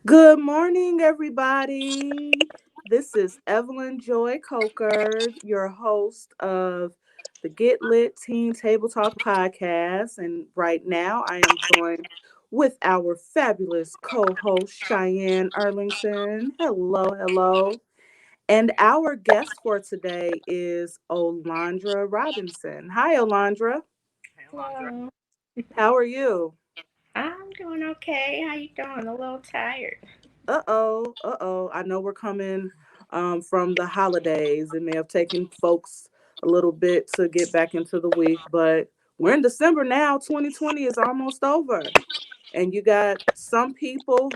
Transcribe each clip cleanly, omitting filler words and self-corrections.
Good morning, everybody. This is Evelyn Joy Coker, your host of the Get Lit Teen Table Talk podcast. And right now, I am joined with our fabulous co host, Cheyenne Erlington. Hello, hello. And our guest for today is Olandra Robinson. Hi, Olandra. Hello. How are you? I'm doing okay. How you doing? A little tired. I know we're coming from the holidays. It may have taken folks a little bit to get back into the week, but we're in December now. 2020 is almost over. And you got some people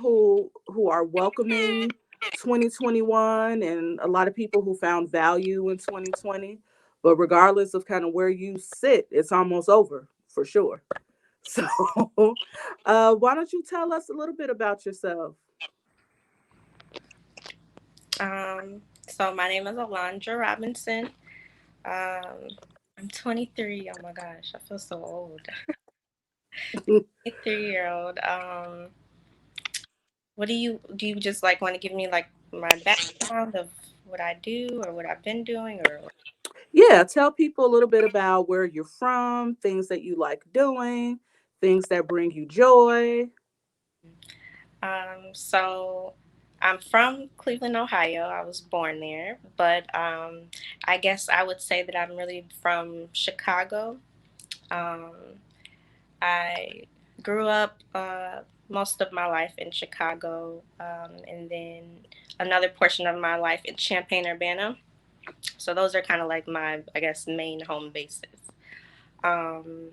who are welcoming 2021 and a lot of people who found value in 2020. But regardless of kind of where you sit, it's almost over for sure. So, why don't you tell us a little bit about yourself? So my name is Alondra Robinson. Um, I'm 23. Oh my gosh, I feel so old. 23-year old. What do you just like want to give me like my background of what I do or what I've been doing or Yeah, tell people a little bit about where you're from, things that you like doing, things that bring you joy. so I'm from Cleveland, Ohio. I was born there, but I guess I would say that I'm really from Chicago. Um, I grew up most of my life in Chicago, and then another portion of my life in Champaign, Urbana. So those are kind of like my, I guess, main home bases. Um,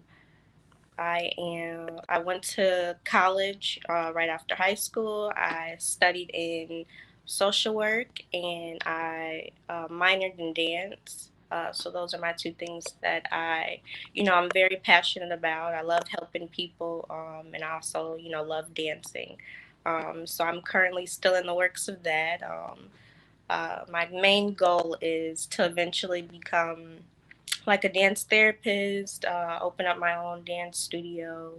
I went to college right after high school. I studied in social work and I minored in dance. So those are my two things that I'm very passionate about. I love helping people, and I also, love dancing. So I'm currently still in the works of that. My main goal is to eventually become like a dance therapist, open up my own dance studio,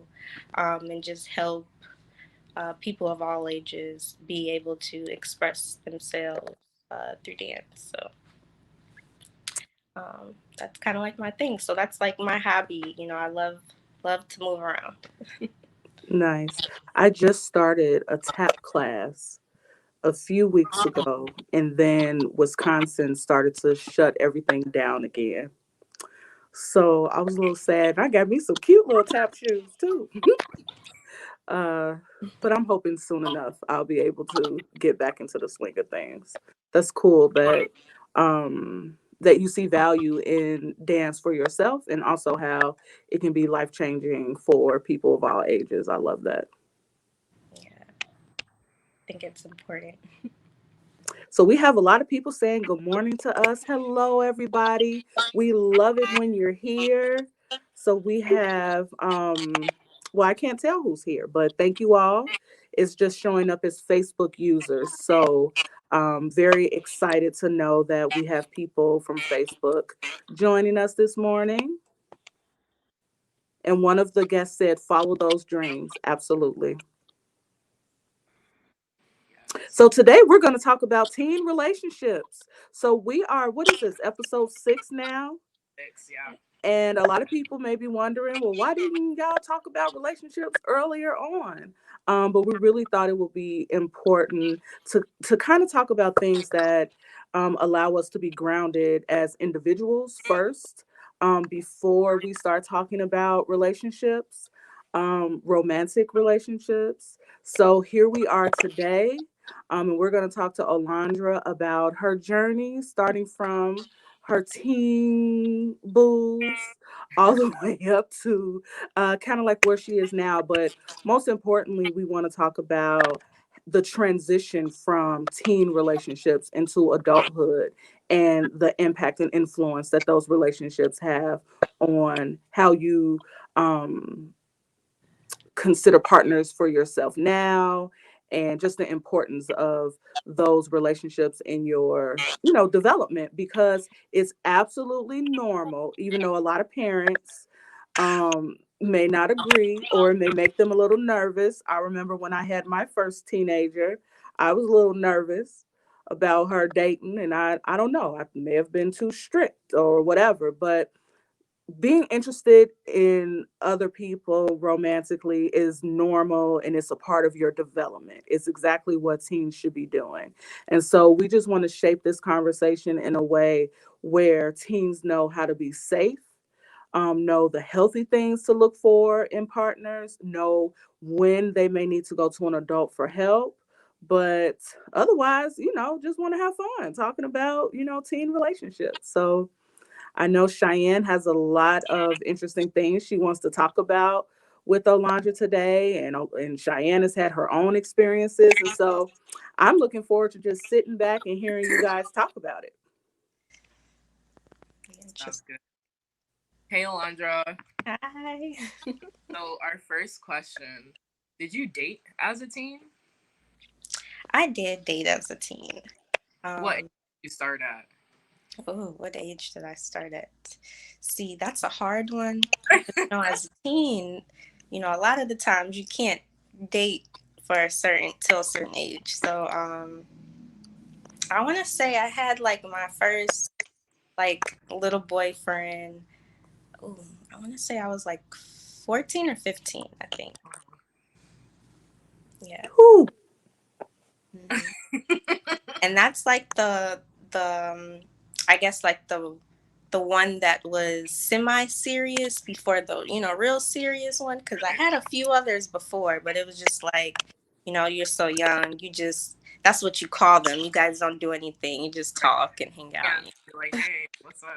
and just help people of all ages be able to express themselves through dance. So that's kind of like my thing. So that's like my hobby. I love to move around. Nice. I just started a tap class a few weeks ago, and then Wisconsin started to shut everything down again. So I was a little sad. I got me some cute little tap shoes too. Uh, but I'm hoping soon enough I'll be able to get back into the swing of things. That's cool that you see value in dance for yourself and also how it can be life changing for people of all ages. I love that. Yeah, I think it's important. So we have a lot of people saying good morning to us. Hello, everybody. We love it when you're here. So we have well, I can't tell who's here, but thank you all. It's just showing up as Facebook users. So very excited to know that we have people from Facebook joining us this morning. And one of the guests said, follow those dreams. Absolutely. So today we're going to talk about teen relationships. So we are, what is this, episode 6 now? And a lot of people may be wondering, well, why didn't y'all talk about relationships earlier on? But we really thought it would be important to kind of talk about things that allow us to be grounded as individuals first, before we start talking about relationships, romantic relationships. So here we are today, and we're going to talk to Olandra about her journey, starting from her teen booze all the way up to kind of like where she is now. But most importantly, we want to talk about the transition from teen relationships into adulthood and the impact and influence that those relationships have on how you um, consider partners for yourself now, and just the importance of those relationships in your development, because it's absolutely normal, even though a lot of parents may not agree, or it may make them a little nervous. I remember when I had my first teenager, I was a little nervous about her dating, and I don't know, I may have been too strict or whatever, but being interested in other people romantically is normal, and it's a part of your development. It's exactly what teens should be doing. And so we just want to shape this conversation in a way where teens know how to be safe, know the healthy things to look for in partners, know when they may need to go to an adult for help. But otherwise, just want to have fun talking about, teen relationships. So I know Cheyenne has a lot of interesting things she wants to talk about with Olandra today, and Cheyenne has had her own experiences, and so I'm looking forward to just sitting back and hearing you guys talk about it. Sounds Interesting. good. Hey, Alondra. Hi. So, our first question: did you date as a teen? I did date as a teen. What age Um, did you start at? oh, what age did I start at? See, that's a hard one. As a teen, a lot of the times you can't date for a certain till a certain age. So, I want to say I had like my first like little boyfriend. Oh, I want to say I was like 14 or 15, I think. Yeah. Whew. Hmm. And that's like the I guess like the one that was semi serious before the real serious one, because I had a few others before, but it was just like you're so young, you just that's what you call them, you guys don't do anything, you just talk and hang out. Yeah, you're like, hey, what's up?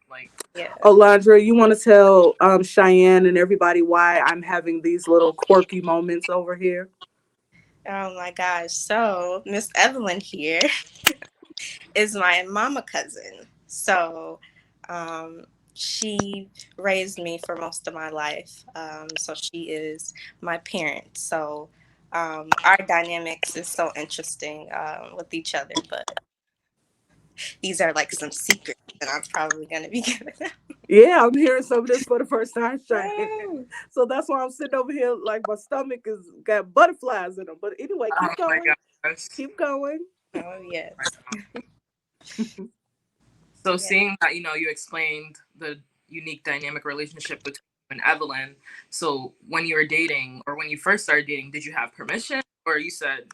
Like, Yeah. Olandra, you want to tell Cheyenne and everybody why I'm having these little quirky moments over here? Oh my gosh, so Miss Evelyn here is my mama cousin. So um, she raised me for most of my life. So she is my parent. So our dynamics is so interesting with each other. But these are like some secrets that I'm probably going to be giving out. Yeah, I'm hearing some of this for the first time, Cheyenne. Oh, So that's why I'm sitting over here like my stomach is got butterflies in them. But anyway, oh keep my going. gosh. Keep going. oh yes. So, Yeah. seeing that, you explained the unique dynamic relationship between you and Evelyn. So, when you were dating or when you first started dating, did you have permission or you said,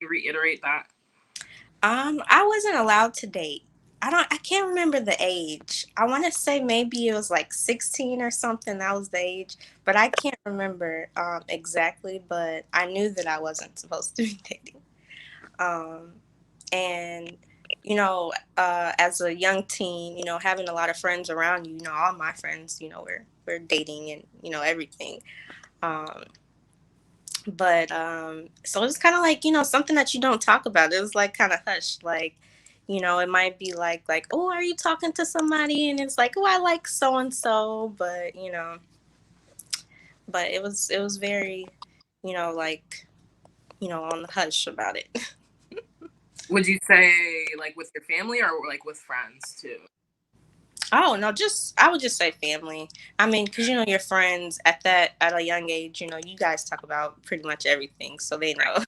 you reiterate that? I wasn't allowed to date. I can't remember the age. I want to say maybe it was like 16 or something. That was the age, but I can't remember exactly, but I knew that I wasn't supposed to be dating. Um and as a young teen, having a lot of friends around you, all my friends, we're dating and everything. Um but so it's kind of like something that you don't talk about. It was like kind of hushed, like it might be like, oh, are you talking to somebody, and it's like, oh, I like so and so, but it was very like on the hush about it. Would you say like with your family or like with friends too? Oh no, just I would just say family. I mean, because your friends at a young age, you guys talk about pretty much everything, so they Right. know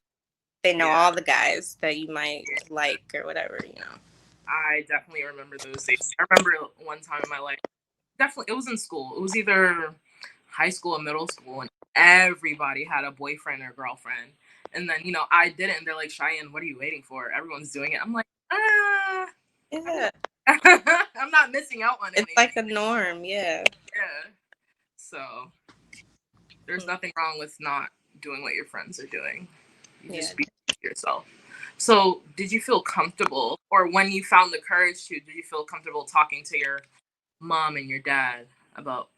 they know Yeah. all the guys that you might Yeah. like or whatever. I definitely remember those days. I remember one time in my life, definitely, it was in school. It was either high school or middle school, and everybody had a boyfriend or girlfriend. And then, I didn't. And they're like, Cheyenne, what are you waiting for? Everyone's doing it. I'm like, I'm Yeah, not, I'm not missing out on it's like anything. a norm. Yeah, Yeah. So there's nothing wrong with not doing what your friends are doing. You yeah. just be yourself. So, did you feel comfortable, or when you found the courage to, did you feel comfortable talking to your mom and your dad about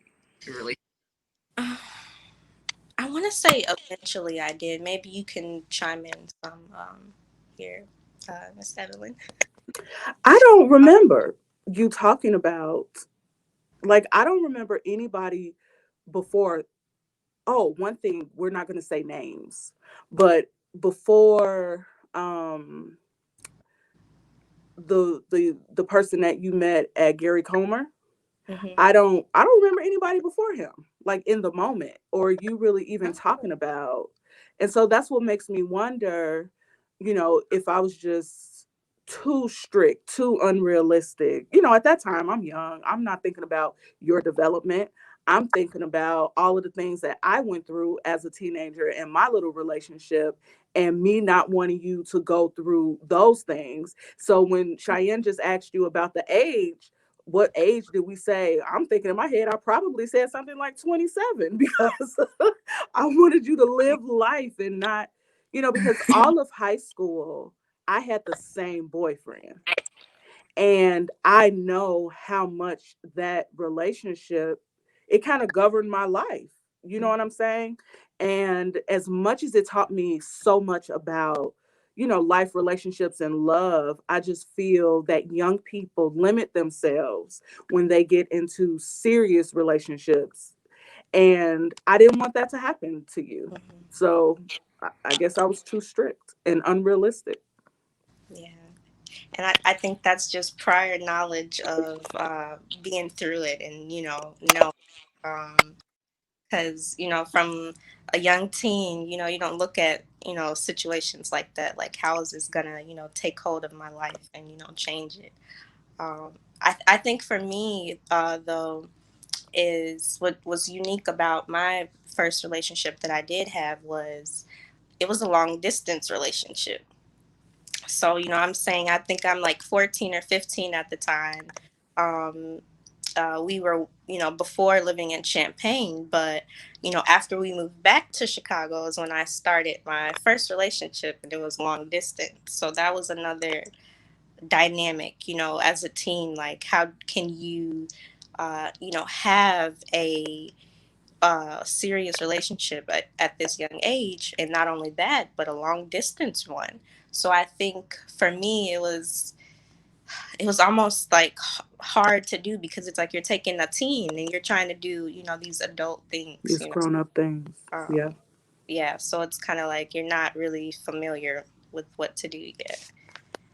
your relationship? I want to say eventually I did. Maybe you can chime in some here, Miss Evelyn. I don't remember you talking about, like, I don't remember anybody before. Oh, one thing, we're not going to say names, but before the person that you met at Gary Comer, Mhm. I don't remember anybody before him, like in the moment, or you really even talking about. And so that's what makes me wonder, if I was just too strict, too unrealistic. At that time I'm young. I'm not thinking about your development. I'm thinking about all of the things that I went through as a teenager and my little relationship, and me not wanting you to go through those things. So when Cheyenne just asked you about the age, what age did we say? I'm thinking in my head, I probably said something like 27 because I wanted you to live life and not, because all of high school, I had the same boyfriend. And I know how much that relationship, it kind of governed my life. You know what I'm saying? And as much as it taught me so much about, life, relationships, and love, I just feel that young people limit themselves when they get into serious relationships. And I didn't want that to happen to you. Mhm. So I guess I was too strict and unrealistic. Yeah. And I think that's just prior knowledge of being through it and, know. Because, from a young teen, you don't look at, situations like that. Like, how is this going to, take hold of my life and, change it? I think for me, though, is what was unique about my first relationship that I did have was it was a long distance relationship. So, I'm saying I think I'm like 14 or 15 at the time. Um, we were, before living in Champaign, but, after we moved back to Chicago is when I started my first relationship and it was long distance. So that was another dynamic, as a teen. Like, how can you, have a serious relationship at this young age, and not only that, but a long distance one. So I think for me, it was almost like hard to do because it's like you're taking a teen and you're trying to do these adult things. These grown up things. Yeah. Um, yeah, so it's kind of like you're not really familiar with what to do yet.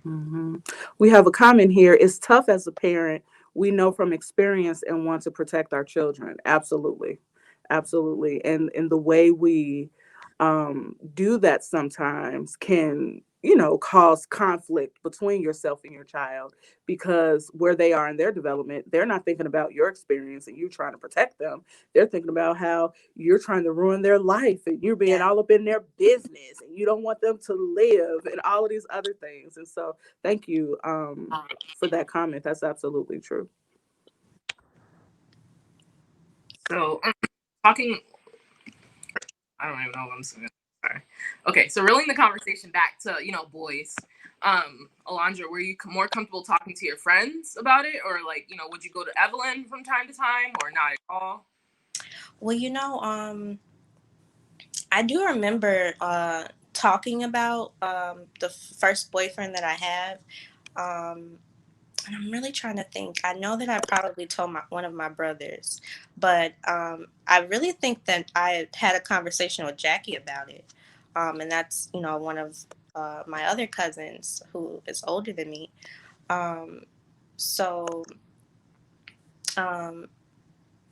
hmm We have a comment here. It's tough as a parent. We know from experience and want to protect our children. Absolutely. Absolutely. And the way we do that sometimes can, cause conflict between yourself and your child, because where they are in their development, they're not thinking about your experience and you trying to protect them. They're thinking about how you're trying to ruin their life and you're being Yeah. all up in their business and you don't want them to live and all of these other things. And so thank you for that comment. That's absolutely true. So talking, I don't even know what I'm saying. Sorry. Okay, so reeling the conversation back to boys. Alondra, were you more comfortable talking to your friends about it, or like would you go to Evelyn from time to time, or not at all? Well, I do remember talking about the first boyfriend that I have. Um, and I'm really trying to think. I know that I probably told one of my brothers, but I really think that I had a conversation with Jackie about it. And that's, one of my other cousins who is older than me. Um, so, um,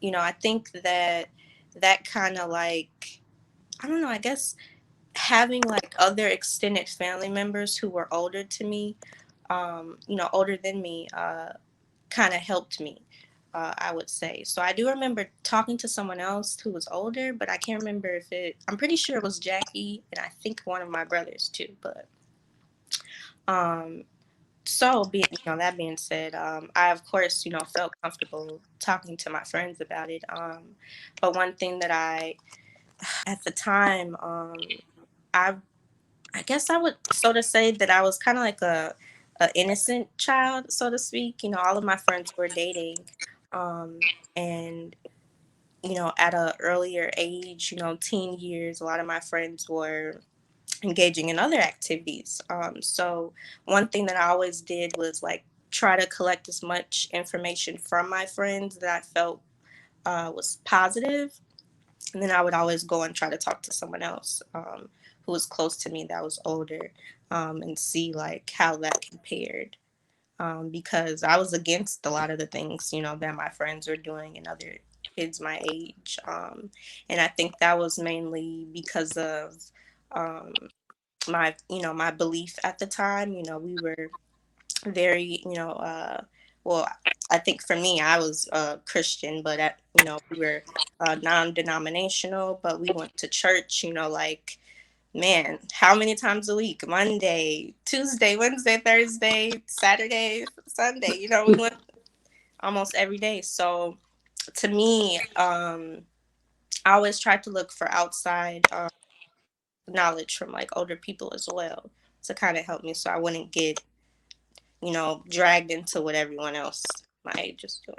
I think that kind of like, I don't know, I guess having like other extended family members who were older to me, older than me, kind of helped me, I would say. So I do remember talking to someone else who was older, but I can't remember I'm pretty sure it was Jackie and I think one of my brothers too. But um, that being said, I of course, felt comfortable talking to my friends about it. But one thing that at the time, I I guess I would sort of say that I was kind of like a innocent child, so to speak. All of my friends were dating, and at a earlier age, teen years, a lot of my friends were engaging in other activities. So one thing that I always did was like try to collect as much information from my friends that I felt was positive, and then I would always go and try to talk to someone else who was close to me that was older, and see like how that compared. because I was against a lot of the things, that my friends were doing and other kids my age. And I think that was mainly because of um, my belief at the time. We were very, well, I think for me, I was Christian, but we were non-denominational, but we went to church, like, man, how many times a week? Monday, Tuesday, Wednesday, Thursday, Saturday, Sunday. We went almost every day. So to me, I always tried to look for outside knowledge from like older people as well to kind of help me so I wouldn't get, dragged into what everyone else my age is doing.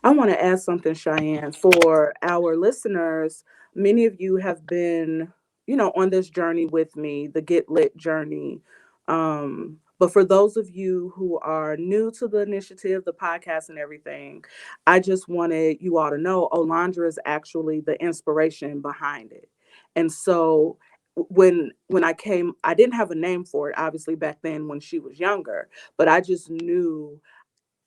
I want to add something, Cheyenne. For our listeners, many of you have been, on this journey with me, the Get Lit journey. But for those of you who are new to the initiative, the podcast, and everything, I just wanted you all to know Olandra is actually the inspiration behind it. And so when I came, I didn't have a name for it, obviously, back then when she was younger, but I just knew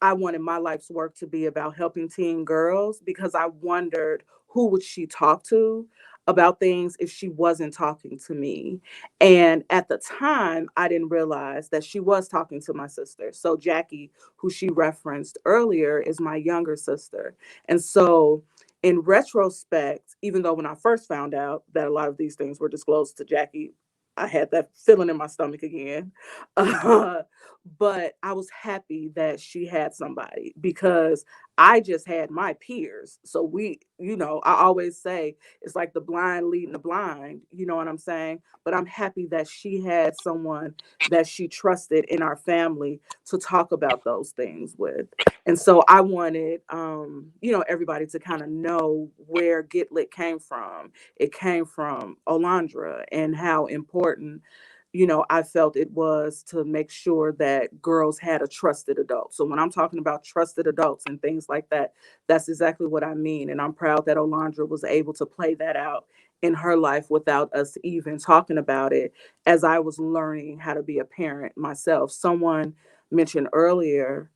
I wanted my life's work to be about helping teen girls because I wondered who would she talk to about things if she wasn't talking to me. And at the time, I didn't realize that she was talking to my sister. So Jackie, who she referenced earlier, is my younger sister. And so in retrospect, even though when I first found out that a lot of these things were disclosed to Jackie, I had that feeling in my stomach again. But I was happy that she had somebody because I just had my peers. So I always say it's like the blind leading the blind, you know what I'm saying? But I'm happy that she had someone that she trusted in our family to talk about those things with. And so I wanted, everybody to kind of know where Get Lit came from. It came from Olandra and how important I felt it was to make sure that girls had a trusted adult. So when I'm talking about trusted adults and things like that, that's exactly what I mean. And I'm proud that Olandra was able to play that out in her life without us even talking about it as I was learning how to be a parent myself. Someone mentioned earlier,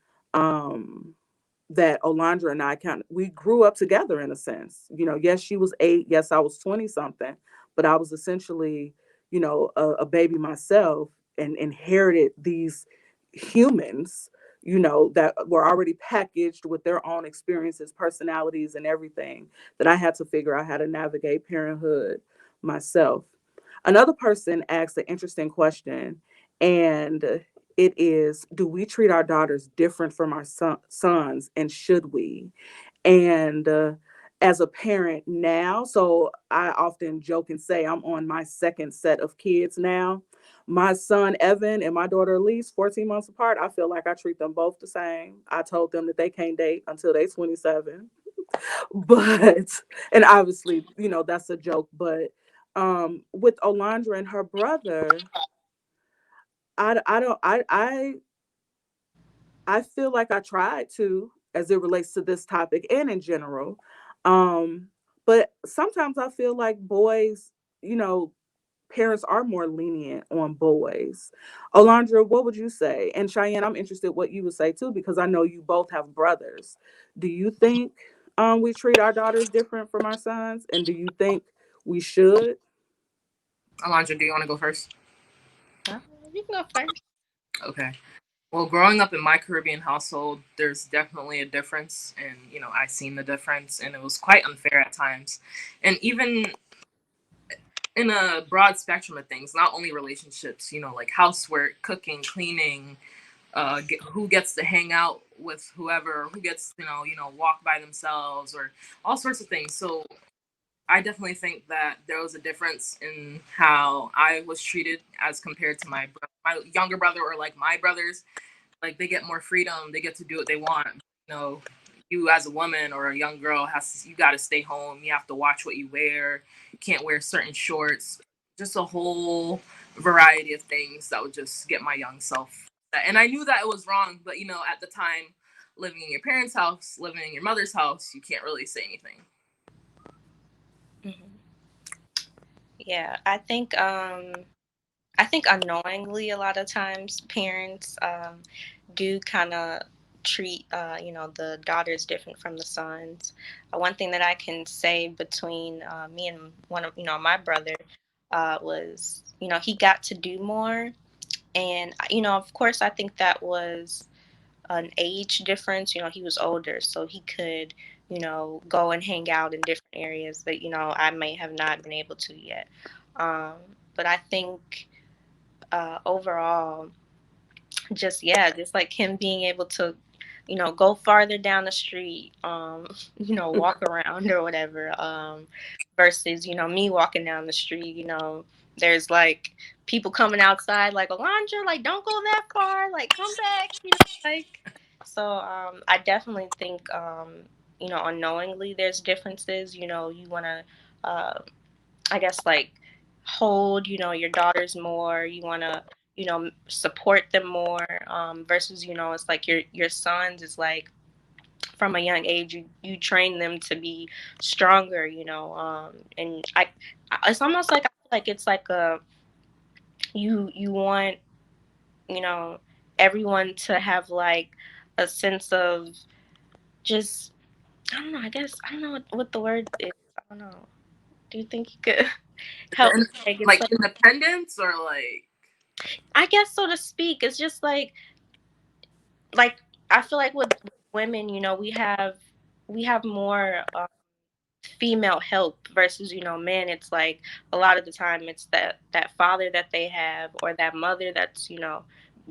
that Olandra and I we grew up together in a sense. Yes, she was 8. Yes, I was 20 something, but I was essentially, a baby myself and inherited these humans, that were already packaged with their own experiences, personalities, and everything that I had to figure out how to navigate parenthood myself. Another person asked an interesting question, and it is, do we treat our daughters different from our sons, and should we? And as a parent now, so I often joke and say I'm on my second set of kids now. My son Evan and my daughter Elise, 14 months apart, I feel like I treat them both the same. I told them that they can't date until they're 27. But, and obviously, that's a joke. But with Olandra and her brother, I don't, I feel like I tried to, as it relates to this topic and in general. Um, but sometimes I feel like boys, you know, parents are more lenient on boys. Alondra, what would you say? And Cheyenne, I'm interested what you would say too, because I know you both have brothers. Do you think we treat our daughters different from our sons? And do you think we should? Alondra, do you want to go first? Uh, you can go first. Okay. Well, growing up in my Caribbean household, there's definitely a difference, and I seen the difference, and it was quite unfair at times, and even in a broad spectrum of things, not only relationships, like housework, cooking, cleaning, who gets to hang out with whoever, who gets walk by themselves, or all sorts of things. So I definitely think that there was a difference in how I was treated as compared to my younger brother, or like my brothers. Like, they get more freedom, they get to do what they want. you know you as a woman or a young girl, you got to stay home, you have to watch what you wear, you can't wear certain shorts, just a whole variety of things that would just get my young self upset. And I knew that it was wrong, but at the time, living in your parents' house, living in your mother's house, you can't really say anything. Hmm. Yeah, I think I think unknowingly a lot of times parents do kind of treat the daughters different from the sons. One thing that I can say between me and one of my brother was he got to do more, and of course I think that was an age difference. He was older, so he could go and hang out in different areas that I may have not been able to yet. um, but I think overall, just yeah, just like him being able to go farther down the street, walk around or whatever, versus me walking down the street. There's like people coming outside like, Alondra, like, don't go that far, like, come back, like. So I definitely think unknowingly there's differences. You want to I guess, like, hold your daughters more. You want to support them more, versus it's like your sons is like from a young age you train them to be stronger. And it's almost like I feel like it's like a you want you know everyone to have like a sense of just, I don't know, I guess I don't know what the word is. I don't know. Do you think you could help me? Like, it's Like like, independence or like I guess, so to speak. It's just like I feel like with women, we have more female help versus men. It's like a lot of the time it's that father that they have, or that mother that's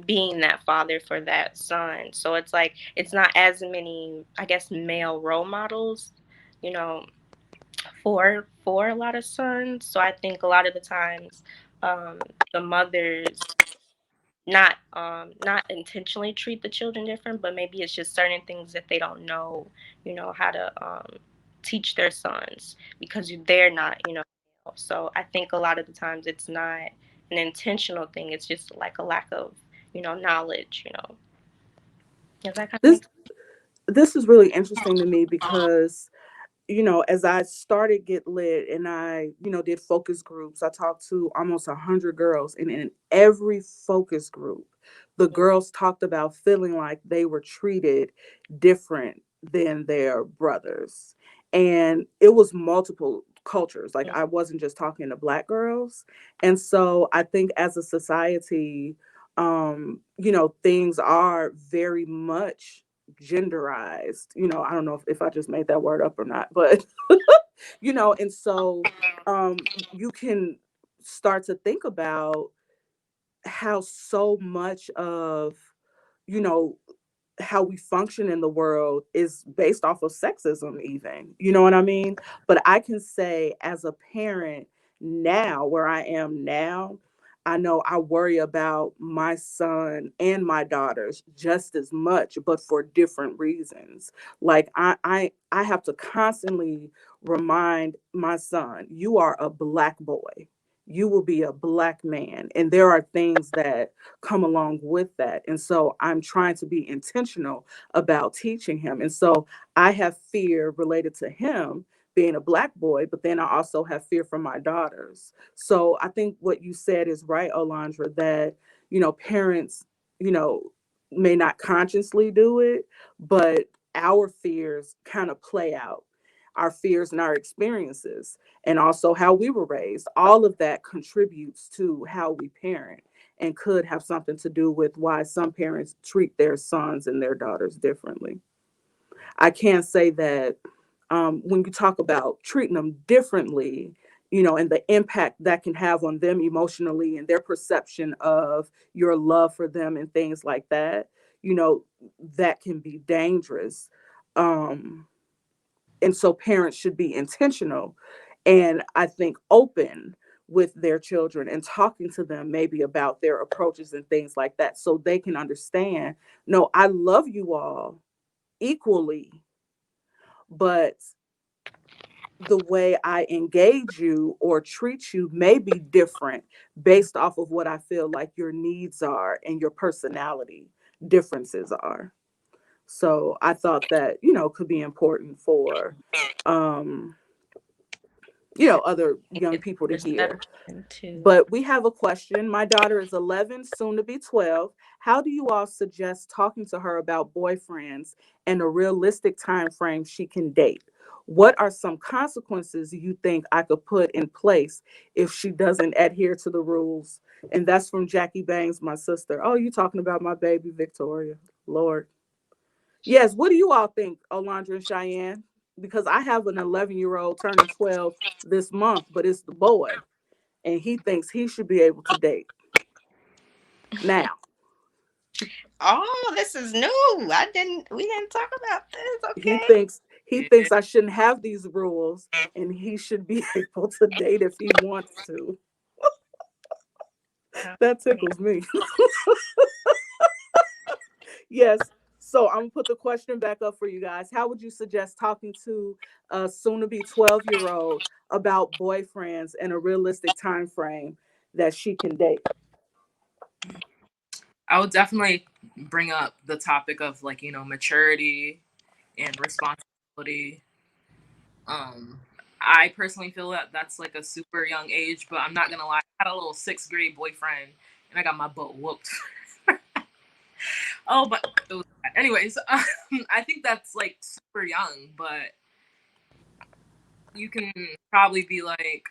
being that father for that son. So it's like it's not as many, I guess, male role models, you know, for a lot of sons. So I think a lot of the times the mothers not intentionally treat the children different, but maybe it's just certain things that they don't know, how to teach their sons, because they're not, so I think a lot of the times it's not an intentional thing. It's just like a lack of, knowledge. Does that kind of This make sense? this is really interesting to me because as I started Get Lit and I, did focus groups, I talked to almost 100 girls, and in every focus group, the girls talked about feeling like they were treated different than their brothers. And it was multiple cultures. Like, I wasn't just talking to black girls. And so I think as a society, things are very much genderized. I don't know if I just made that word up or not, but and so you can start to think about how so much of you know how we function in the world is based off of sexism, even. You know what I mean? But I can say, as a parent now, where I am now, I know I worry about my son and my daughters just as much, but for different reasons. Like, I have to constantly remind my son, you are a black boy, you will be a black man, and there are things that come along with that. And so I'm trying to be intentional about teaching him. And so I have fear related to him being a black boy, but then I also have fear for my daughters. So I think what you said is right, Alondra, that, parents, you know, may not consciously do it, but our fears kind of play out. Our fears and our experiences, and also how we were raised, all of that contributes to how we parent, and could have something to do with why some parents treat their sons and their daughters differently. I can say that when you talk about treating them differently, and the impact that can have on them emotionally and their perception of your love for them and things like that, you know, that can be dangerous. Um, and so parents should be intentional, and I think open with their children and talking to them maybe about their approaches and things like that, so they can understand, no, I love you all equally, but the way I engage you or treat you may be different based off of what I feel like your needs are and your personality differences are. So I thought that, could be important for um other young It's people to hear. perception too. But we have a question. My daughter is 11, soon to be 12. How do you all suggest talking to her about boyfriends and a realistic time frame she can date? What are some consequences you think I could put in place if she doesn't adhere to the rules? And that's from Jackie Bangs, my sister. Oh, you talking about my baby Victoria. Lord. Yes, what do you all think, Alondra and Cheyenne? Because I have an 11-year-old turning 12 this month, but it's the boy, and he thinks he should be able to date now. Oh, this is new. We didn't talk about this. He Okay. thinks he Yeah. thinks I shouldn't have these rules, and he should be able to date if he wants to. That Okay. tickles me. Yes. So I'm gonna put the question back up for you guys. How would you suggest talking to a soon-to-be 12-year-old about boyfriends and a realistic time frame that she can date? I would definitely bring up the topic of like, maturity and responsibility. Um, I personally feel that that's like a super young age, but I'm not gonna lie. I had a little sixth grade boyfriend, and I got my butt whooped. Oh, but it was bad. Anyways, I think that's like super young, but you can probably be like,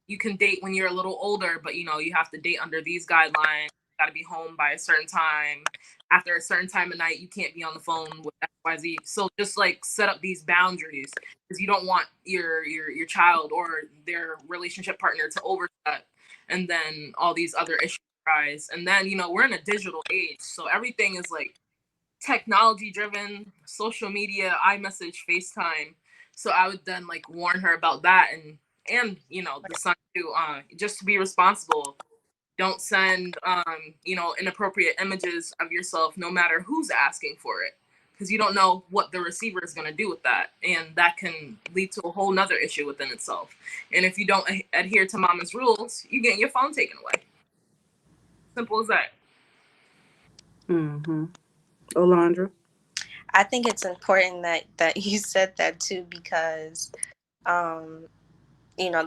you can date when you're a little older, but you have to date under these guidelines. You got to be home by a certain time. After a certain time of night, you can't be on the phone with XYZ. So just like set up these boundaries because you don't want your child or their relationship partner to overstep, and then all these other issues rise. And then we're in a digital age, so everything is like technology driven, social media, iMessage, FaceTime. So I would then like warn her about that, and the son too, just to be responsible. Don't send inappropriate images of yourself no matter who's asking for it. Because you don't know what the receiver is going to do with that. And that can lead to a whole nother issue within itself. And if you don't adhere to mama's rules, you get your phone taken away. Simple as that. Mm-hmm. Alondra? I think it's important that you said that too because um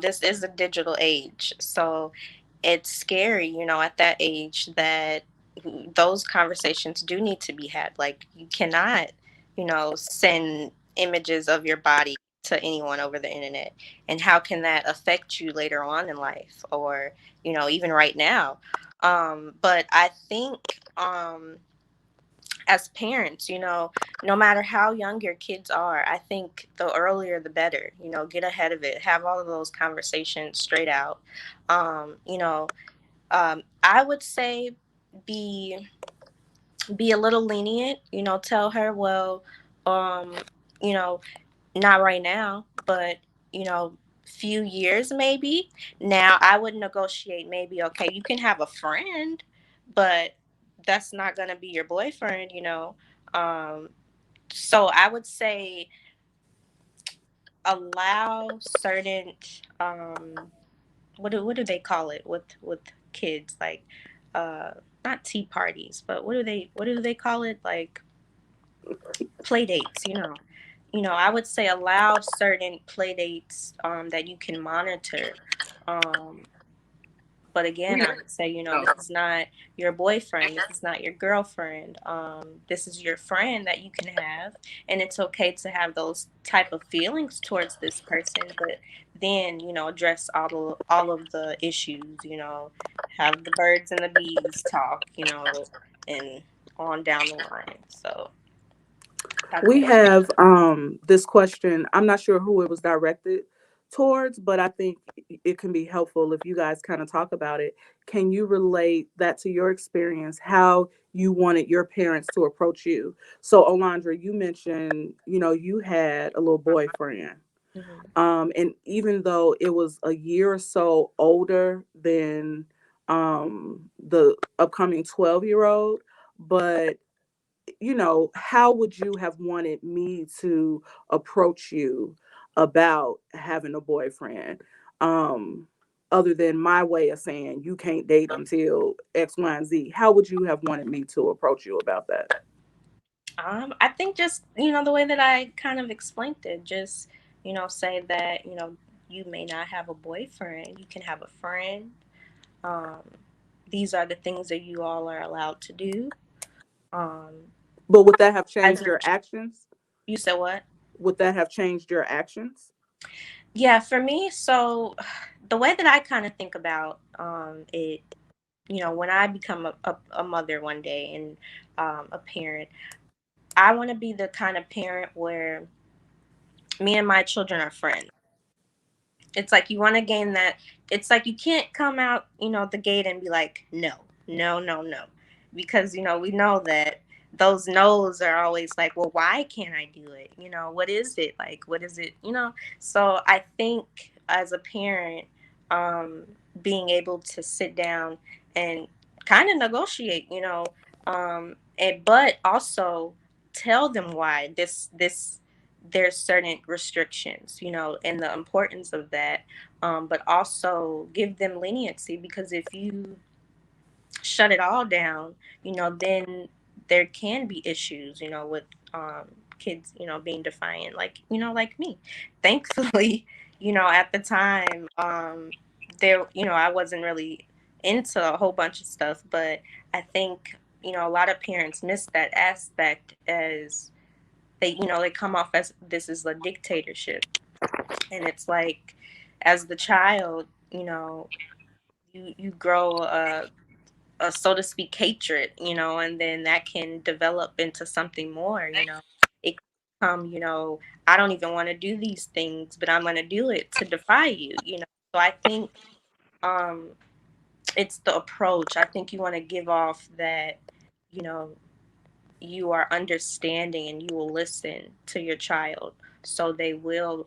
this is a digital age. So it's scary, at that age that those conversations do need to be had. Like you cannot, send images of your body to anyone over the internet. And how can that affect you later on in life or, even right now? But I think as parents, no matter how young your kids are, I think the earlier the better. Get ahead of it, have all of those conversations straight out. I would say be be a little lenient. Tell her, well, um, you know, not right now, but few years maybe. Now I would negotiate maybe okay, you can have a friend, but that's not gonna be your boyfriend. Um, so I would say allow certain what do they call it with kids like uh not tea parties, but what do they call it, like play dates. I would say allow certain play dates that you can monitor. um but again, We know. I would say, Oh, this is not your boyfriend, this is not your girlfriend. This is your friend that you can have, and it's okay to have those type of feelings towards this person. But then, address all of the issues. Have the birds and the bees talk. And on down the line. So that's We what I have this question. I'm not sure who it was directed towards, but I think it can be helpful if you guys kind of talk about it. Can you relate that to your experience, how you wanted your parents to approach you? So, Alondra, you mentioned, you had a little boyfriend. think. And even though it was a year or so older than the upcoming 12-year-old, but how would you have wanted me to approach you about having a boyfriend? Um, Other than my way of saying you can't date until X, Y, and Z. How would you have wanted me to approach you about that? I think just, the way that I kind of explained it, just, say that, you may not have a boyfriend. You can have a friend. Um, these are the things that you all are allowed to do. Um, But would that have as changed a, your actions? you said what? Would that have changed your actions? Yeah, for me, so the way that I kind of think about it, when I become a mother one day and a parent, I want to be the kind of parent where me and my children are friends. It's like you want to gain that. It's like you can't come out, the gate and be like, no, no, no, no. Because, we know that those no's are always like, well, why can't I do it? What is it? Like, what is it? So I think as a parent, um, being able to sit down and kind of negotiate, but also tell them why there's certain restrictions, and the importance of that, but also give them leniency, because if you shut it all down, then there can be issues, with kids, being defiant, like me. Thankfully, at the time, there, I wasn't really into a whole bunch of stuff, but I think, a lot of parents miss that aspect, as they come off as this is a dictatorship. And it's like, as the child, you grow a so to speak hatred, and then that can develop into something more. It can become, I don't even want to do these things, but I'm going to do it to defy you. So I think, um it's the approach. I think you want to give off that, you know you are understanding, and you will listen to your child, so they will,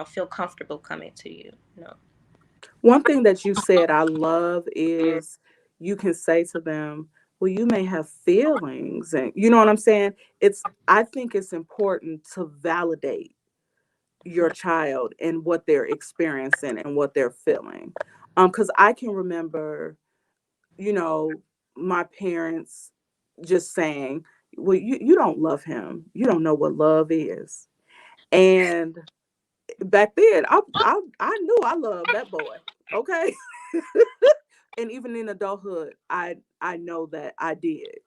feel comfortable coming to you. One thing that you said I love is you can say to them, well, you may have feelings. And you know what I'm saying? I think it's important to validate your child and what they're experiencing and what they're feeling. Because I can remember, you know, my parents just saying, well, you don't love him. You don't know what love is. And back then, I knew I loved that boy. Okay. And even in adulthood, I know that I did.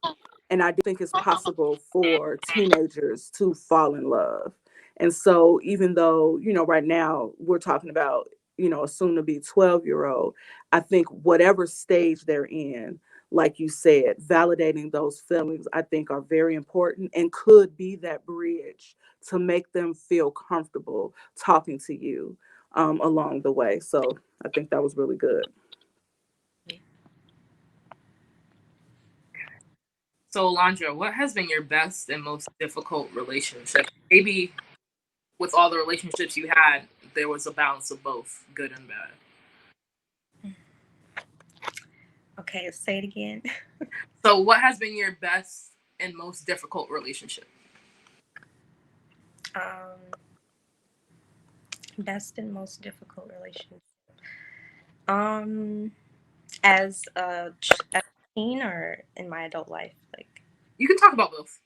And I do think it's possible for teenagers to fall in love. And so even though, right now we're talking about, a soon to be 12-year-old, I think whatever stage they're in, like you said, validating those feelings, I think are very important and could be that bridge to make them feel comfortable talking to you along the way. So I think that was really good. So, Alondra, what has been your best and most difficult relationship? Maybe with all the relationships you had, there was a balance of both good and bad. Okay, say it again. So, what has been your best and most difficult relationship? um Best and most difficult relationship, um as a teen, or in my adult life, like, You can talk about both.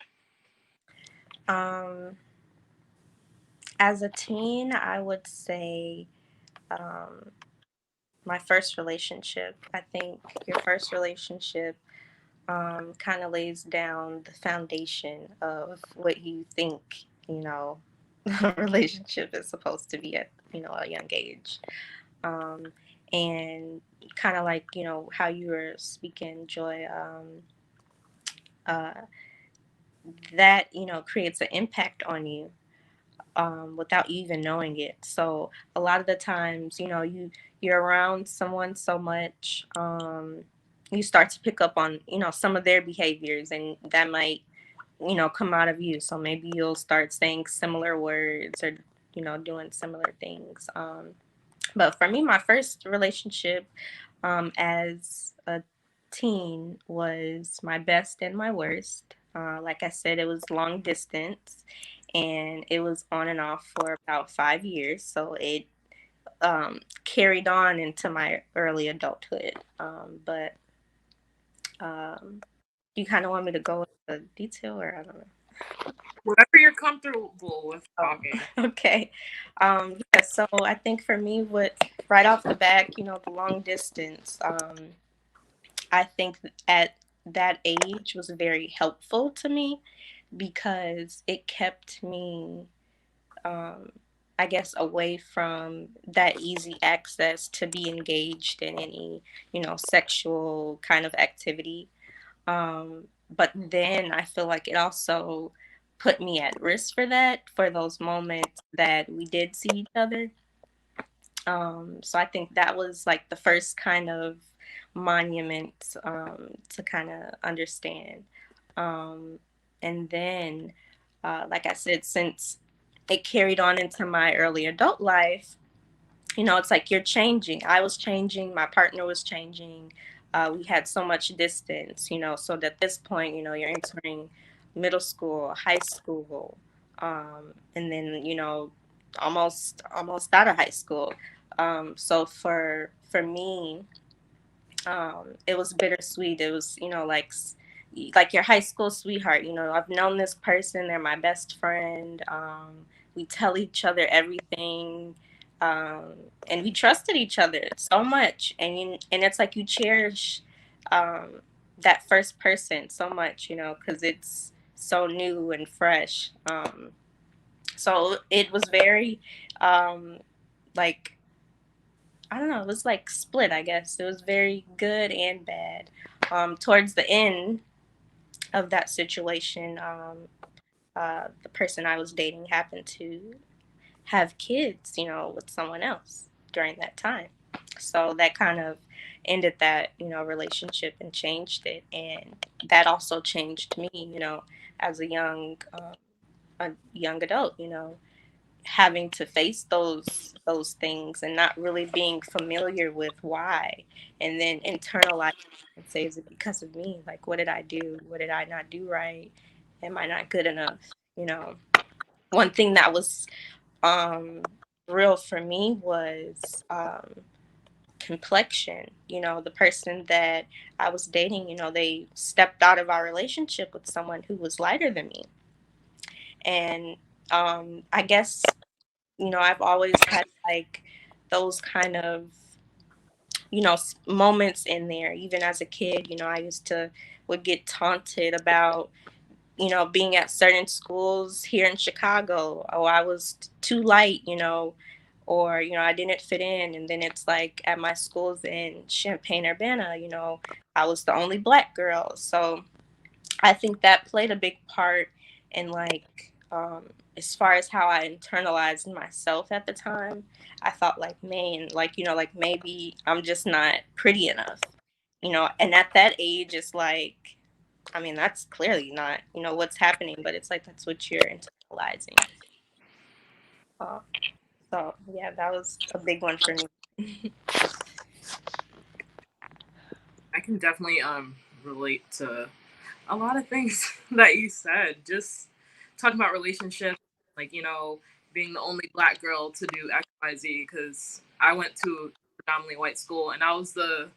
um as a teen, I would say, um my first relationship. I think your first relationship, kind of lays down the foundation of what you think, a relationship is supposed to be at, a young age. Um, and kind of like, how you were speaking, Joy, uh, that, creates an impact on you, without you even knowing it. So a lot of the times, you're around someone so much, you start to pick up on, some of their behaviors, and that might, come out of you. So maybe you'll start saying similar words, or, doing similar things. But for me, my first relationship, as a teen, was my best and my worst. Like I said, it was long distance, and it was on and off for about 5 years. So it, carried on into my early adulthood. But you kind of want me to go into detail, or I don't know. Whatever you're comfortable with Oh, talking. okay. Yeah, so I think for me, what right off the bat, the long distance, I think at that age was very helpful to me because it kept me, um, I guess, away from that easy access to be engaged in any, sexual kind of activity. But then I feel like it also put me at risk for that, for those moments that we did see each other. So I think that was like the first kind of monument to kind of understand. Um, and then, like I said, since it carried on into my early adult life, it's like you're changing. I was changing, my partner was changing. We had so much distance, so that at this point, you're entering middle school, high school, and then, almost out of high school. So for me, it was bittersweet. It was, like your high school sweetheart. I've known this person. They're my best friend. We tell each other everything, um, and we trusted each other so much. And it's like you cherish um, that first person so much, because it's so new and fresh. So it was very like I don't know, it was like split, I guess. It was very good and bad. Towards the end of that situation, the person I was dating happened to have kids, with someone else during that time. So that kind of ended that, relationship and changed it. And that also changed me, as a young adult, having to face those things and not really being familiar with why, and then internalize and say, is it because of me? Like, what did I do? What did I not do right? Am I not good enough? you know One thing that was um real for me was complexion. The person that I was dating, they stepped out of our relationship with someone who was lighter than me. And I guess, I've always had like those kind of, moments in there. Even as a kid, I used to would get taunted about, being at certain schools here in Chicago. Oh, I was too light, or, I didn't fit in. And then it's like at my schools in Champaign Urbana, I was the only black girl. So I think that played a big part in like as far as how I internalized myself at the time. I thought like, man, like like maybe I'm just not pretty enough. And at that age it's like, I mean, that's clearly not, what's happening, but it's like that's what you're internalizing. Uh, so yeah, that was a big one for me. I can definitely relate to a lot of things that you said. Just talking about relationships, like being the only black girl to do XYZ. Because I went to a predominantly white school, and I was the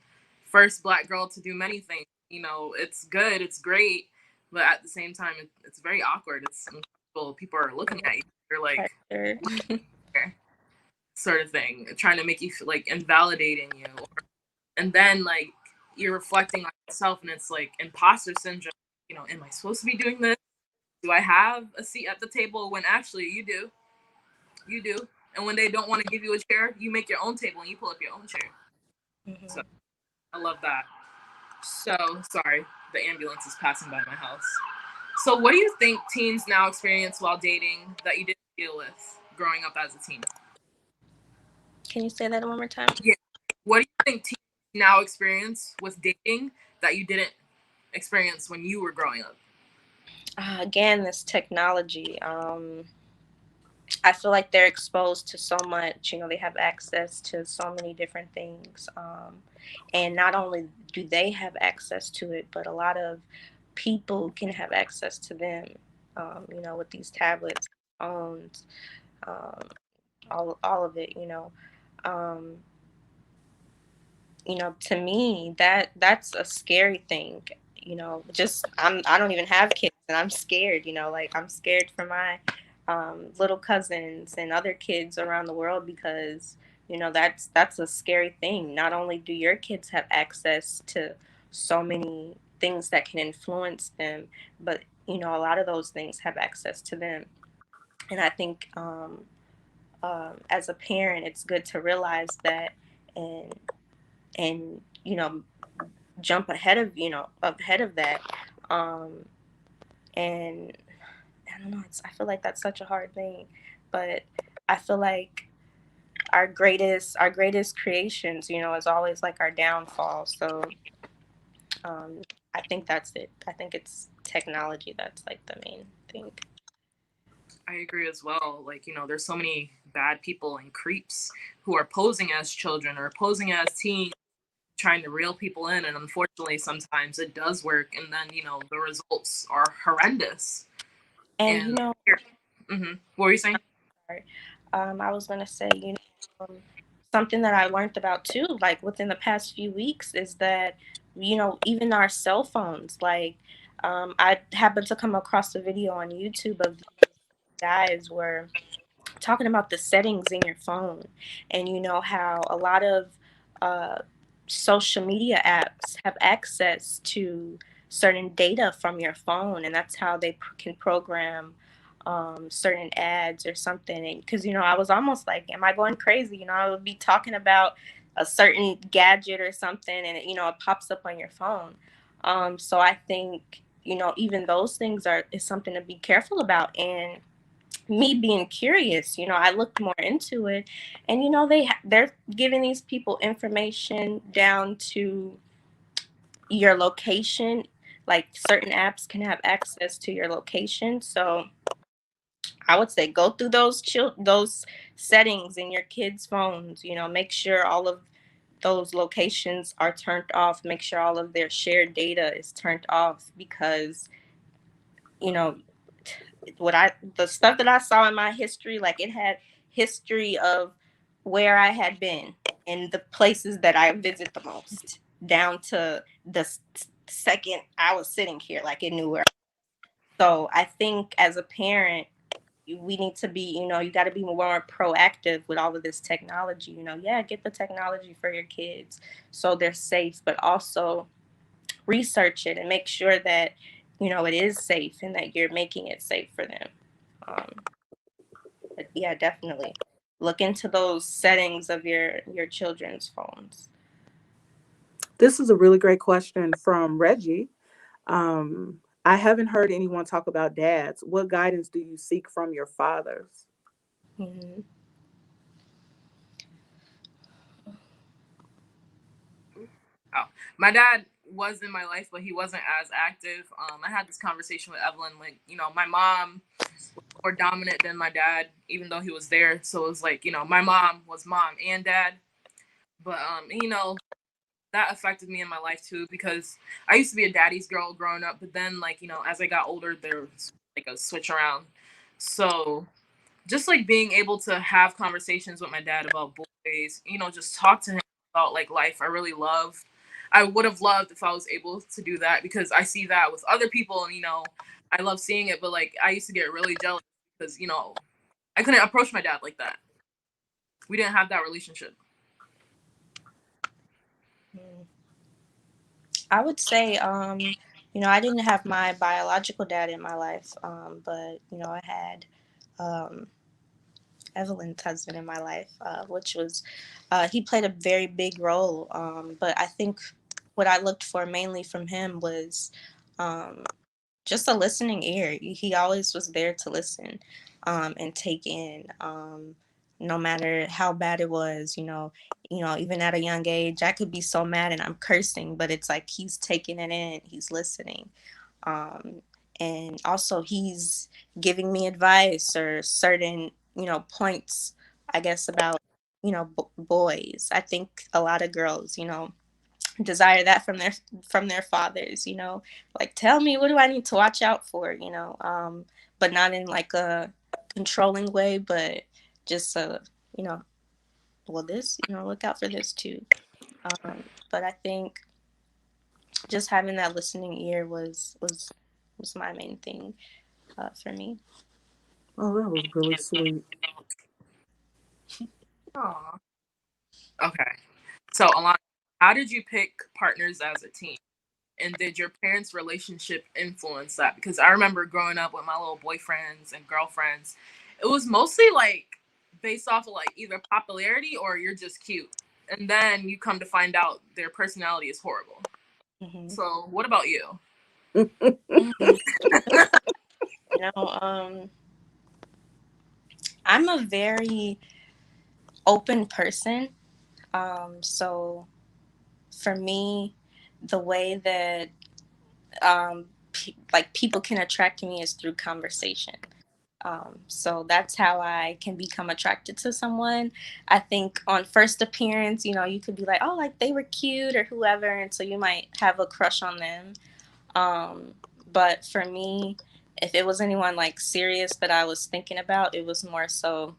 first black girl to do many things. It's good, it's great, but at the same time, it's very awkward. It's uncomfortable. People are looking at you. They're like, Sure. "What sort of thing?" Trying to make you feel like invalidating you, and then like you're reflecting on yourself, and it's like imposter syndrome. Am I supposed to be doing this? Do I have a seat at the table? When actually you do. And when they don't want to give you a chair, you make your own table and you pull up your own chair. So Hmm. I love that. So sorry, the ambulance is passing by my house. So what do you think teens now experience while dating that you didn't deal with growing up as a teen? Can you say that one more time? Yeah. What do you think teens now experience with dating that you didn't experience when you were growing up? Again, this technology. I feel like they're exposed to so much. They have access to so many different things. And not only do they have access to it, but a lot of people can have access to them, with these tablets, phones, um, all of it, Um, to me, that's a scary thing. Just I don't even have kids, and I'm scared, like I'm scared for my little cousins and other kids around the world because that's a scary thing. Not only do your kids have access to so many things that can influence them, but a lot of those things have access to them. And I think as a parent, it's good to realize that and and jump ahead of that. Um, and I don't know. I feel like that's such a hard thing, but I feel like our greatest creations, is always like our downfall. So um, I think that's it. I think it's technology that's like the main thing. I agree as well. Like, there's so many bad people and creeps who are posing as children or posing as teens, trying to reel people in. And unfortunately, sometimes it does work. And then, the results are horrendous. And And what were you saying? sorry, I was gonna say, something that I learned about too, like within the past few weeks, is that even our cell phones, like I happened to come across a video on YouTube of these guys were talking about the settings in your phone, and how a lot of uh, social media apps have access to certain data from your phone, and that's how they can program certain ads or something. Because I was almost like, am I going crazy? I would be talking about a certain gadget or something, and it pops up on your phone. So I think even those things is something to be careful about. And me being curious, I looked more into it, and they're giving these people information down to your location. Like certain apps can have access to your location, so I would say go through those settings in your kids' phones. Make sure all of those locations are turned off. Make sure all of their shared data is turned off because you know the stuff that I saw in my history, like it had history of where I had been and the places that I visit the most, down to the second I was sitting here, like it knew where. So I think as a parent, we need to be, you got to be more proactive with all of this technology. Yeah, get the technology for your kids so they're safe, but also research it and make sure that it is safe and that you're making it safe for them. Um, but yeah, definitely look into those settings of your children's phones. This is a really great question from Reggie. I haven't heard anyone talk about dads. What guidance do you seek from your fathers? Hmm. Oh, my dad was in my life, but he wasn't as active. I had this conversation with Evelyn. Like, my mom was more dominant than my dad, even though he was there. So it was like, my mom was mom and dad. But that affected me in my life too because I used to be a daddy's girl growing up, but then like as I got older, there was like a switch around. So just like being able to have conversations with my dad about boys, just talk to him about like life. I would have loved if I was able to do that because I see that with other people and I love seeing it, but like I used to get really jealous because I couldn't approach my dad like that. We didn't have that relationship. I would say, I didn't have my biological dad in my life, but I had um, Evelyn's husband in my life, which was he played a very big role. But I think what I looked for mainly from him was um, just a listening ear. He always was there to listen and take in, no matter how bad it was. Even at a young age, I could be so mad and I'm cursing, but it's like he's taking it in, he's listening, um, and also he's giving me advice or certain points, I guess, about boys. I think a lot of girls, desire that from their fathers, like tell me, what do I need to watch out for, but not in like a controlling way, but just you know well, this, look out for this too. But I think just having that listening ear was was my main thing for me. Oh, that was really sweet. Aw. Okay. So, Alana, how did you pick partners as a team? And did your parents' relationship influence that? Because I remember growing up with my little boyfriends and girlfriends, it was mostly like based off of like either popularity or you're just cute. And then you come to find out their personality is horrible. Mm-hmm. So, what about you? Mm. You know, I'm a very open person. So for me, the way that like people can attract me is through conversation. So that's how I can become attracted to someone. I think on first appearance, you could be like, oh, like they were cute or whoever, and so you might have a crush on them. Um, but for me, if it was anyone like serious that I was thinking about, it was more so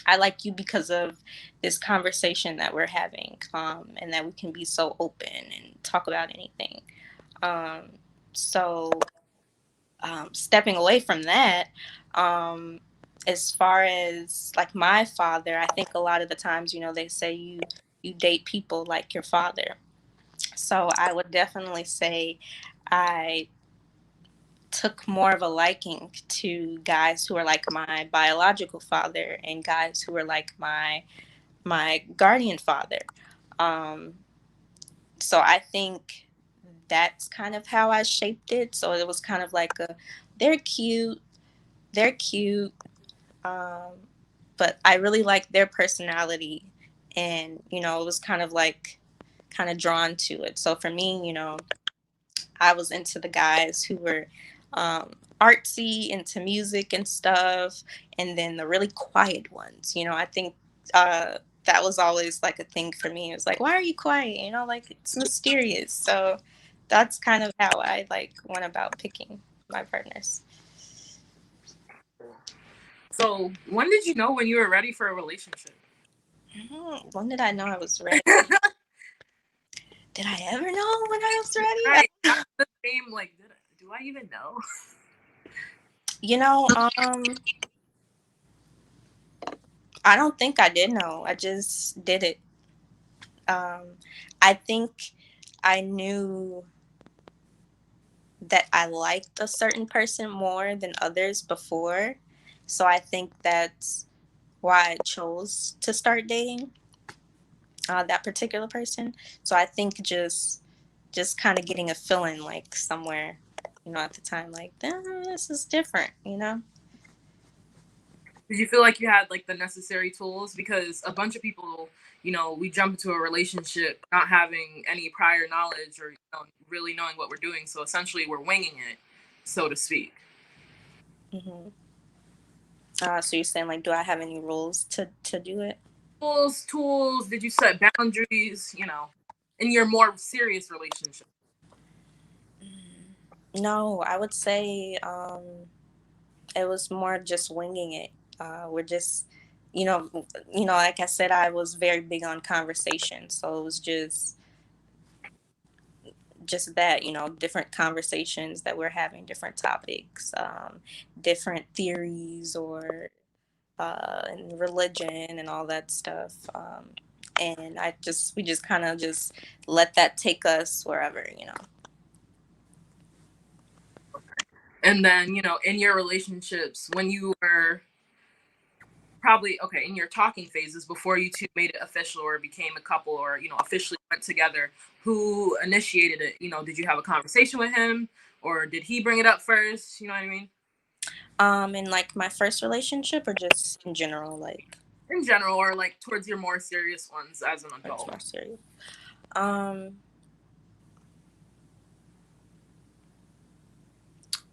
I like you because of this conversation that we're having, and that we can be so open and talk about anything. Um, so stepping away from that, um, as far as like my father, I think a lot of the times, they say you date people like your father. So I would definitely say I took more of a liking to guys who are like my biological father and guys who are like my guardian father. Um, so I think that's kind of how I shaped it. So it was kind of like they're cute, they're cute, um, but I really liked their personality, and it was kind of like kind of drawn to it. So for me, I was into the guys who were artsy, into music and stuff, and then the really quiet ones. I think that was always like a thing for me. It was like, why are you quiet? Like it's mysterious. So that's kind of how I like went about picking my partners. So, when did you know when you were ready for a relationship? When did I know I was ready? Did I ever know when I was ready? Right. I'm the same. Like, do I even know? You know, um, I don't think I did know. I just did it. Um, I think I knew that I liked a certain person more than others before. So I think that's why I chose to start dating that particular person. So I think just kind of getting a feeling like somewhere, at the time, like this is different. Did you feel like you had like the necessary tools? Because a bunch of people, we jump into a relationship not having any prior knowledge or really knowing what we're doing. So essentially, we're winging it, so to speak. hmm so you're saying like, do I have any rules to do it? Tools. Did you set boundaries? In your more serious relationship. No, I would say it was more just winging it. We're just, like I said, I was very big on conversation, so it was just that, different conversations that we're having, different topics, different theories or and religion and all that stuff. And we just kind of just let that take us wherever. And then, in your relationships, when you were probably okay in your talking phases before you two made it official or became a couple or officially went together, who initiated it? Did you have a conversation with him or did he bring it up first? You know what I mean? In like my first relationship or just in general, like In general, or like towards your more serious ones as an it's adult? more serious. Um,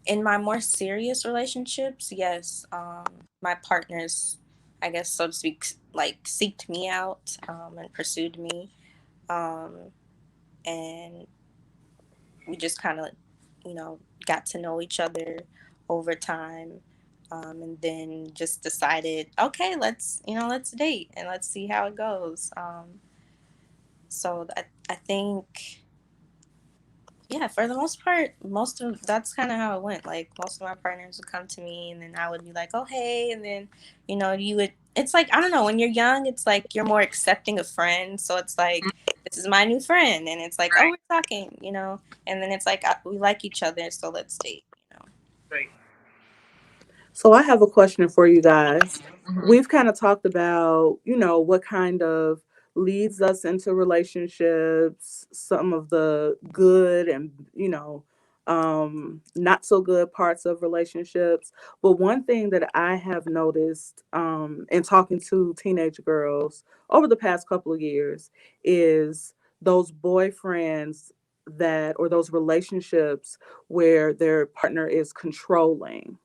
in my more serious relationships, yes, my partners, I guess so to speak, like seeked me out and pursued me, um, and we just kind of, got to know each other over time, and then just decided, okay, let's date and let's see how it goes. So I think Yeah, for the most part, most of that's kind of how it went. Like most of my partners would come to me, and then I would be like, "Oh, hey," and then you would. It's like I don't know. When you're young, it's like you're more accepting of friends. So it's Mhm. like this is my new friend, and it's like, oh, Right, we're talking. And then it's like we like each other, so let's date. right. So I have a question for you guys. Hmm. We've kind of talked about, what kind of leads us into relationships, some of the good and, not so good parts of relationships. But one thing that I have noticed in talking to teenage girls over the past couple of years is those boyfriends that, or those relationships where their partner is controlling,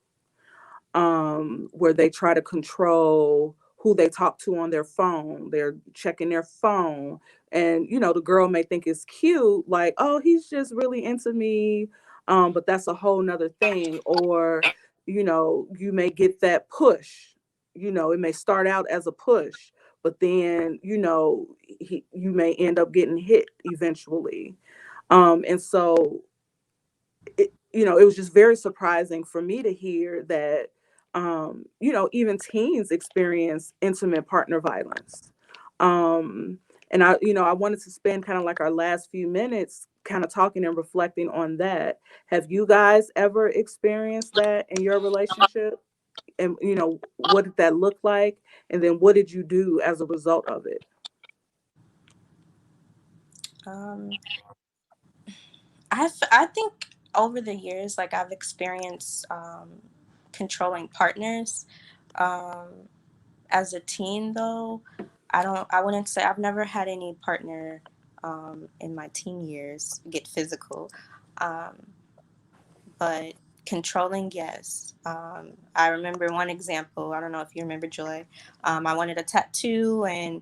where they try to control who they talk to on their phone. They're checking their phone. And, the girl may think it's cute, like, oh, he's just really into me. But that's a whole nother thing. Or, you may get that push. It may start out as a push, but then, you may end up getting hit eventually. And so it was just very surprising for me to hear that, even teens experience intimate partner violence. Um, and I wanted to spend kind of like our last few minutes kind of talking and reflecting on that. Have you guys ever experienced that in your relationship? And, what did that look like? And then what did you do as a result of it? Um, I think over the years, like I've experienced controlling partners. Um, as a teen, though, I wouldn't say I've never had any partner in my teen years get physical. Um, but controlling, yes. I remember one example. I don't know if you remember, Joy. I wanted a tattoo, and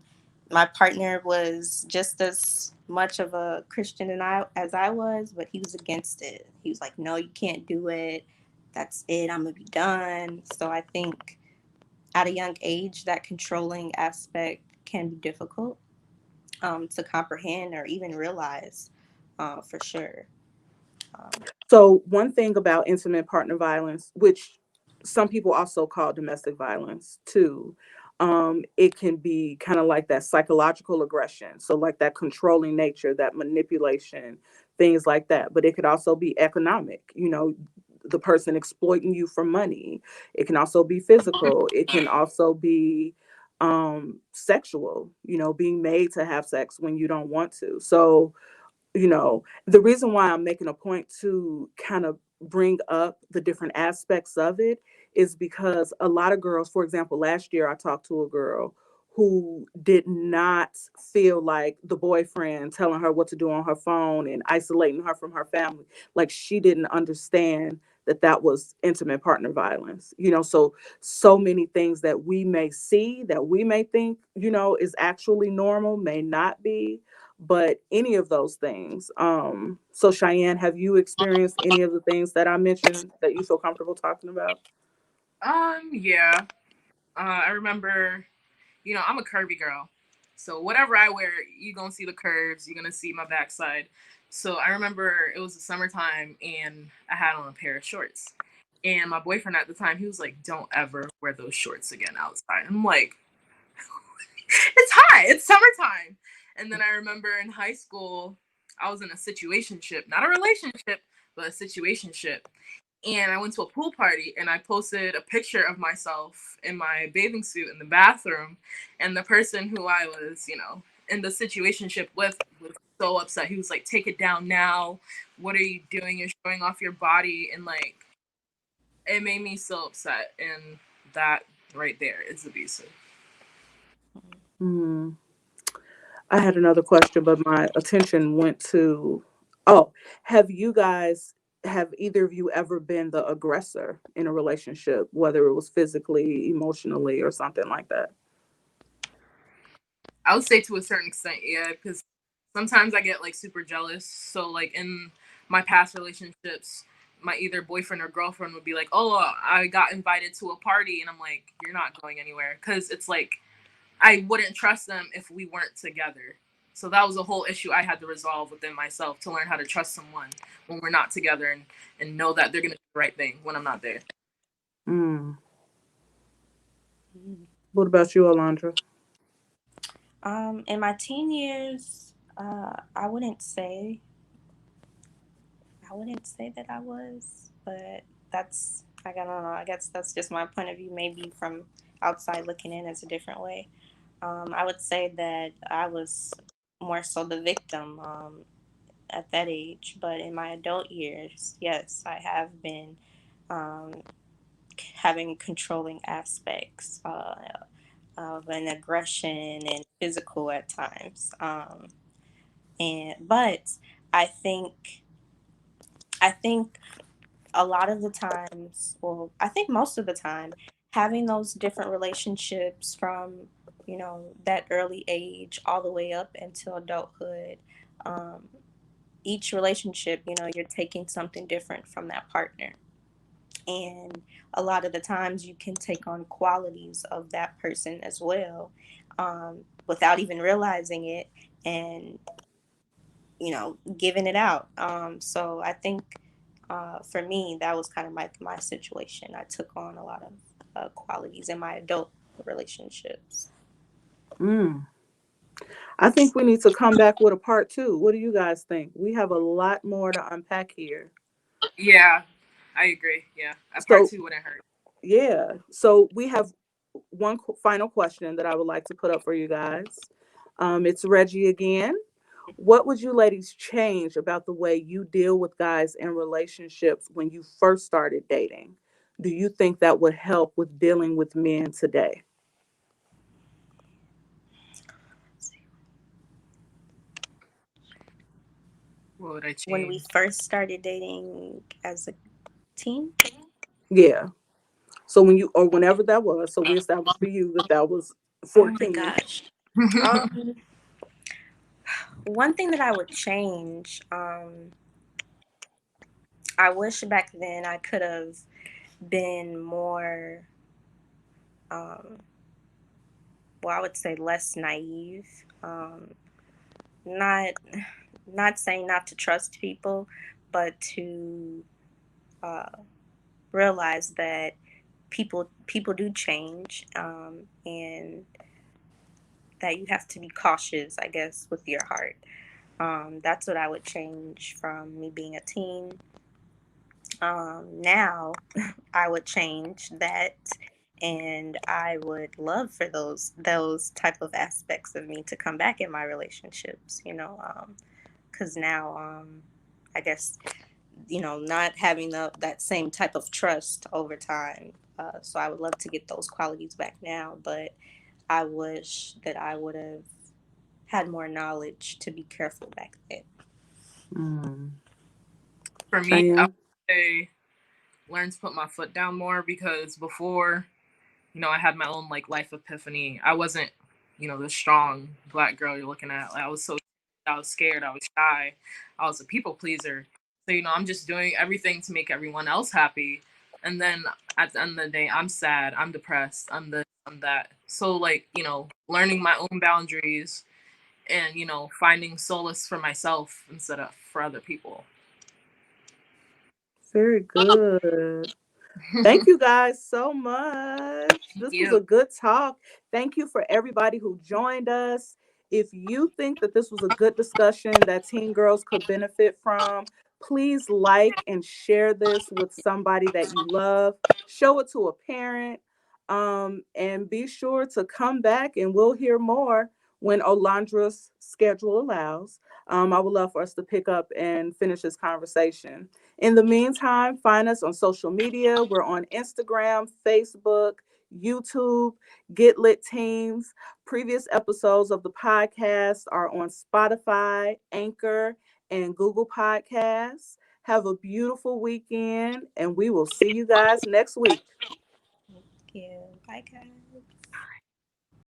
my partner was just as much of a Christian as I was, but he was against it. He was like, "No, you can't do it. That's it. I'm gonna be done." So I think at a young age, that controlling aspect can be difficult to comprehend or even realize, for sure. Um, So, one thing about intimate partner violence, which some people also call domestic violence too, it can be kind of like that psychological aggression. So, like that controlling nature, that manipulation, things like that. But it could also be economic, the person exploiting you for money. It can also be physical. It can also be sexual, being made to have sex when you don't want to. So, the reason why I'm making a point to kind of bring up the different aspects of it is because a lot of girls, for example, last year I talked to a girl who did not feel like the boyfriend telling her what to do on her phone and isolating her from her family, like she didn't understand that that was intimate partner violence. So many things that we may see, that we may think, is actually normal, may not be, but any of those things. So Cheyenne, have you experienced any of the things that I mentioned that you feel comfortable talking about? Yeah. I remember, I'm a curvy girl. So whatever I wear, you gonna see the curves, you're gonna see my backside. So I remember it was the summertime and I had on a pair of shorts. And my boyfriend at the time, he was like, "Don't ever wear those shorts again outside." I'm like, it's hot, it's summertime. And then I remember in high school, I was in a situationship, not a relationship, but a situationship. And I went to a pool party and I posted a picture of myself in my bathing suit in the bathroom. And the person who I was, in the situationship with was so upset. He was like, "Take it down now. What are you doing? You're showing off your body." And like, it made me so upset. And that right there is abusive. Hmm. I had another question, but my attention went to, oh, have either of you ever been the aggressor in a relationship, whether it was physically, emotionally, or something like that? I would say to a certain extent, yeah, because sometimes I get like super jealous. So like in my past relationships, my either boyfriend or girlfriend would be like, "Oh, I got invited to a party," and I'm like, "You're not going anywhere," because it's like I wouldn't trust them if we weren't together. So that was a whole issue I had to resolve within myself, to learn how to trust someone when we're not together, and know that they're going to do the right thing when I'm not there. Mm. Mm. What about you, Alondra? In my teen years, I wouldn't say that I was, but that's I don't know. I guess that's just my point of view. Maybe from outside looking in, it's a different way. I would say that I was more so the victim at that age, but in my adult years, yes, I have been um, having controlling aspects of an aggression and physical at times. And but I think I think a lot of the times, well, I think most of the time, having those different relationships from, that early age all the way up until adulthood, um, each relationship, you're taking something different from that partner. And a lot of the times you can take on qualities of that person as well, without even realizing it, and giving it out. So I think for me, that was kind of my situation. I took on a lot of qualities in my adult relationships. Mm. I think we need to come back with a part two. What do you guys think? We have a lot more to unpack here. Yeah, I agree. Yeah, a part So, two wouldn't hurt. yeah. So, we have one final question that I would like to put up for you guys. It's Reggie again. What would you ladies change about the way you deal with guys in relationships when you first started dating? Do you think that would help with dealing with men today? What would I When we change? first started dating as a teen, Yeah. So when you or whenever that was, so we established for you that that was oh my 14. gosh. Um, One thing that I would change, I wish back then I could have been more, um, well, I would say less naive. Not not saying not to trust people, but to uh, realize that people do change, and that you have to be cautious, I guess, with your heart. That's what I would change from me being a teen. Now, I would change that, and I would love for those type of aspects of me to come back in my relationships. Because now, I guess, not having that same type of trust over time. So I would love to get those qualities back now, but I wish that I would have had more knowledge to be careful back then. Mm. For me, I would Cheyenne? say learn to put my foot down more, because before, I had my own like life epiphany. I wasn't, the strong black girl you're looking at. Like, I was scared, I was shy, I was a people pleaser. So, I'm just doing everything to make everyone else happy. And then at the end of the day, I'm sad, I'm depressed, I'm this, I'm that. So like, learning my own boundaries, and, finding solace for myself instead of for other people. Very good. Thank you guys so much. Thank This was you. a good talk. Thank you for everybody who joined us. If you think that this was a good discussion that teen girls could benefit from, please like and share this with somebody that you love. Show it to a parent. And be sure to come back and we'll hear more when Olandra's schedule allows. I would love for us to pick up and finish this conversation. In the meantime, find us on social media. We're on Instagram, Facebook, YouTube, Get Lit Teams. Previous episodes of the podcast are on Spotify, Anchor, and Google Podcasts. Have a beautiful weekend, and we will see you guys next week. Yeah. Bye, guys.